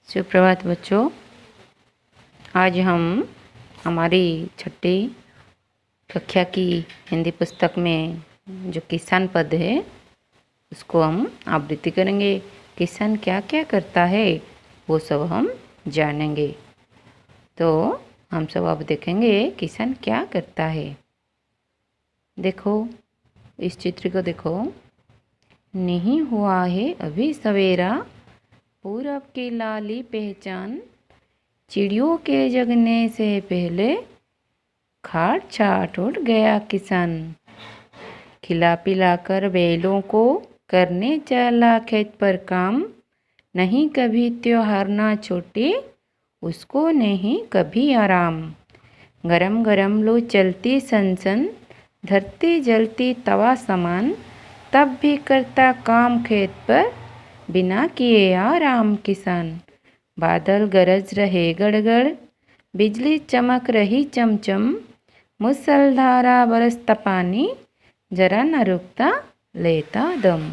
सुप्रभात बच्चों। आज हम हमारी छठी कक्षा की हिंदी पुस्तक में जो किसान पद है उसको हम आवृत्ति करेंगे। किसान क्या क्या करता है वो सब हम जानेंगे। तो हम सब अब देखेंगे किसान क्या करता है। देखो इस चित्र को देखो। नहीं हुआ है अभी सवेरा, पूरब की लाली पहचान, चिड़ियों के जगने से पहले खाट छाट उठ गया किसान। खिला पिला कर बैलों को करने चला खेत पर काम, नहीं कभी त्योहार ना छूटे उसको नहीं कभी आराम। गरम गरम लू चलती सनसन, धरती जलती तवा समान, तब भी करता काम खेत पर बिना किए आराम किसान। बादल गरज रहे गड़गड़, बिजली चमक रही चमचम, मूसलधारा बरसता पानी, जरा न रुकता लेता दम।